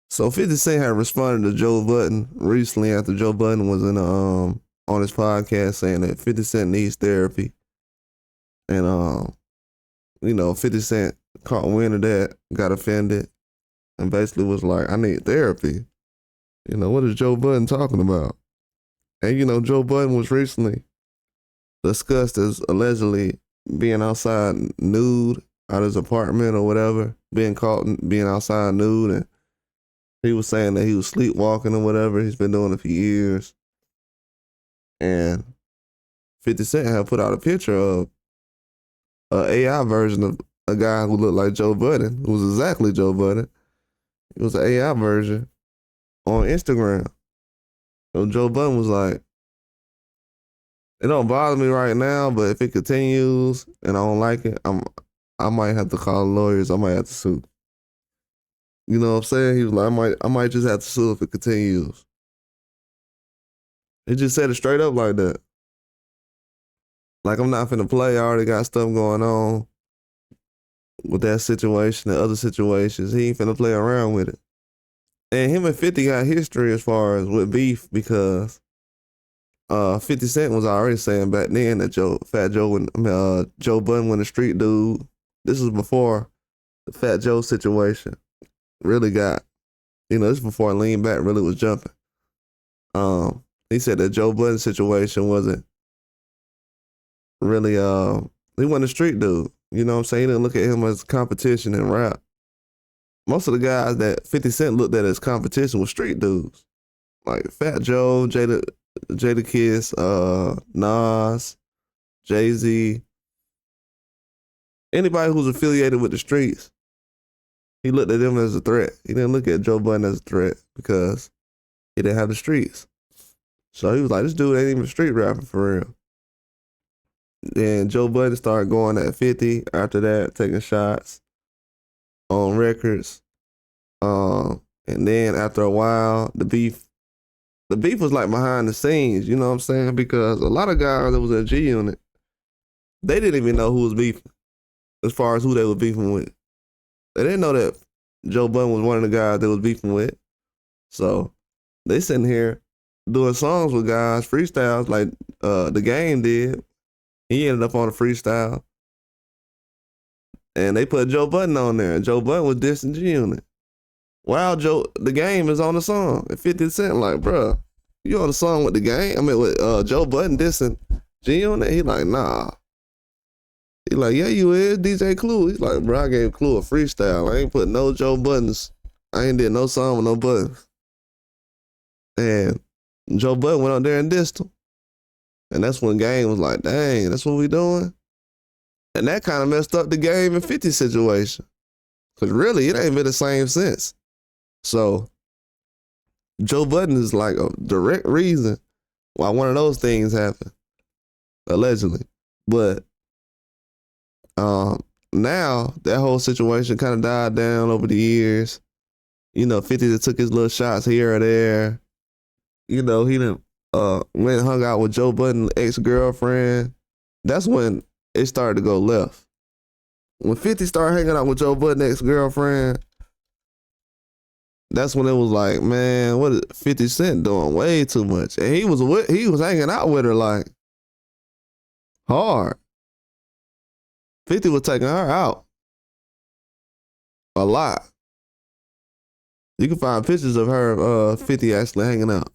So 50 Cent had responded to Joe Budden recently after Joe Budden was in on his podcast saying that 50 Cent needs therapy. And 50 Cent caught wind of that, got offended, and basically was like, I need therapy. What is Joe Budden talking about? And Joe Budden was recently discussed as allegedly being outside nude out of his apartment or whatever, being caught being outside nude, and he was saying that he was sleepwalking or whatever. He's been doing it for years. And 50 Cent had put out a picture of an AI version of a guy who looked like Joe Budden, who was exactly Joe Budden. It was an AI version on Instagram. So Joe Budden was like, it don't bother me right now, but if it continues and I don't like it, I might have to call lawyers. I might have to sue. You know what I'm saying? He was like, I might just have to sue if it continues. He just said it straight up like that. Like, I'm not finna play. I already got stuff going on with that situation and other situations. He ain't finna play around with it. And him and 50 got history as far as with beef because 50 Cent was already saying back then that Joe Budden was a street dude. This was before the Fat Joe situation really got, this is before Lean Back really was jumping. He said that Joe Budden situation wasn't really, he wasn't a street dude. You know what I'm saying? He didn't look at him as competition in rap. Most of the guys that 50 Cent looked at as competition were street dudes. Like Fat Joe, Jada Kiss, Nas, Jay-Z. Anybody who's affiliated with the streets, he looked at them as a threat. He didn't look at Joe Budden as a threat because he didn't have the streets. So he was like, this dude ain't even a street rapper for real. Then Joe Budden started going at 50 after that, taking shots on records. And then after a while, the beef was like behind the scenes, you know what I'm saying? Because a lot of guys that was at G Unit, they didn't even know who was beefing as far as who they were beefing with. They didn't know that Joe Budden was one of the guys they was beefing with. So they sitting here doing songs with guys, freestyles like The Game did. He ended up on a freestyle. And they put Joe Budden on there. And Joe Budden was dissing G Unit. Wow, The Game is on the song. And 50 Cent like, bruh, you on the song with The Game? I mean, with Joe Budden dissing G Unit? He like, nah. He like, yeah, you is, DJ Clue. He's like, bro, I gave Clue a freestyle. I ain't put no Joe Buttons. I ain't did no song with no buttons. And Joe Budden went out there and dissed him. And that's when Game was like, dang, that's what we doing? And that kind of messed up the Game and 50 situation. Because really, it ain't been the same since. So, Joe Budden is like a direct reason why one of those things happened. Allegedly. But now, that whole situation kind of died down over the years. 50 took his little shots here or there. He done went and hung out with Joe Budden's ex-girlfriend. That's when it started to go left. When 50 started hanging out with Joe Budden's ex-girlfriend, that's when it was like, man, what is 50 Cent doing? Way too much. And he was hanging out with her like hard. 50 was taking her out a lot. You can find pictures of her, 50 actually hanging out.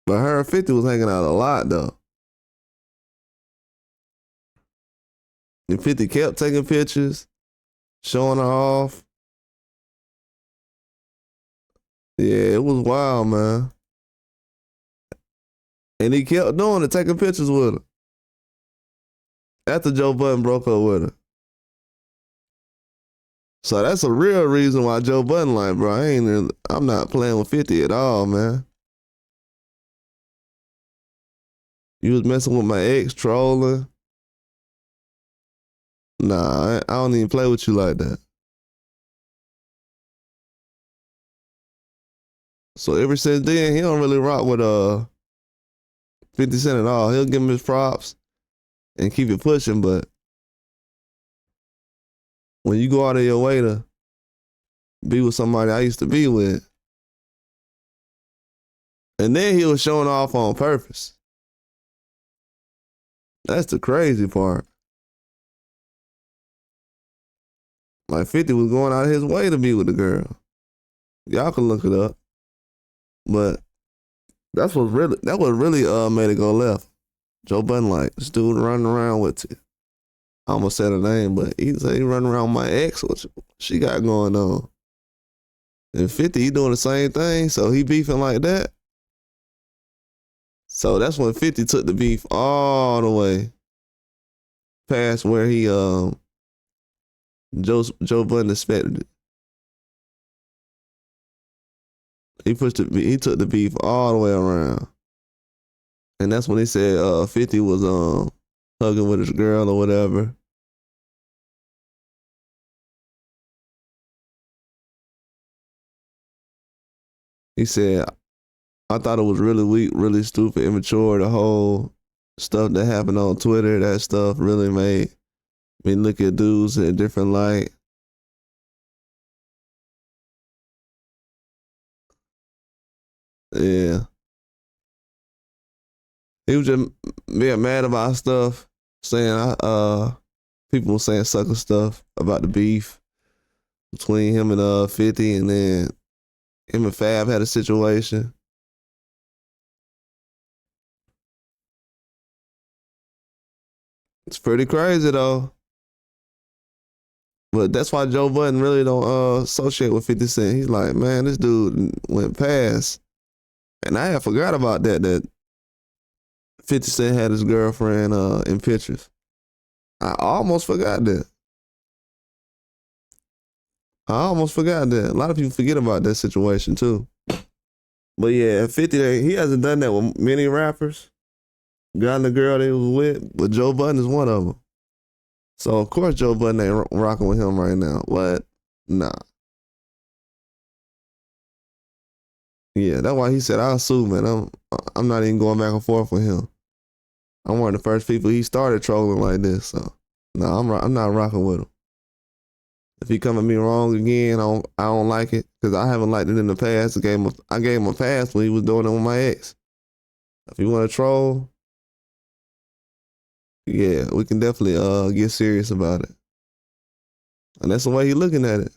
But her and 50 was hanging out a lot though. And 50 kept taking pictures, showing her off. Yeah, it was wild, man. And he kept doing it, taking pictures with her. After Joe Budden broke up with her. So that's a real reason why Joe Budden like, bro, I'm not playing with 50 at all, man. You was messing with my ex, trolling. Nah, I don't even play with you like that. So ever since then, he don't really rock with 50 Cent at all. He'll give him his props and keep it pushing, but when you go out of your way to be with somebody I used to be with. And then he was showing off on purpose. That's the crazy part. Like 50 was going out of his way to be with the girl. Y'all can look it up. But that was really made it go left. Joe Budden, like, this dude running around with it. I almost said her name, but he said he running around with my ex. What she got going on? And 50, he doing the same thing, so he beefing like that. So that's when 50 took the beef all the way past where he Joe Budden expected it. He took the beef all the way around. And that's when he said 50 was hugging with his girl or whatever. He said, I thought it was really weak, really stupid, immature. The whole stuff that happened on Twitter, that stuff really made me look at dudes in a different light. Yeah. He was just being mad about stuff, saying people were saying sucker stuff about the beef between him and 50, and then him and Fab had a situation. It's pretty crazy though. But that's why Joe Budden really don't associate with 50 Cent. He's like, man, this dude went past. And I had forgot about that 50 Cent had his girlfriend in pictures. I almost forgot that. A lot of people forget about that situation too. But yeah, 50, he hasn't done that with many rappers. Gotten the girl that he was with, but Joe Budden is one of them. So of course Joe Budden ain't rocking with him right now. But nah. Yeah, that's why he said, I'll sue, man. I'm not even going back and forth with him. I'm one of the first people he started trolling like this. So no, I'm not rocking with him. If he come at me wrong again, I don't like it because I haven't liked it in the past. I gave him a pass when he was doing it with my ex. If you want to troll, yeah, we can definitely get serious about it. And that's the way he looking at it.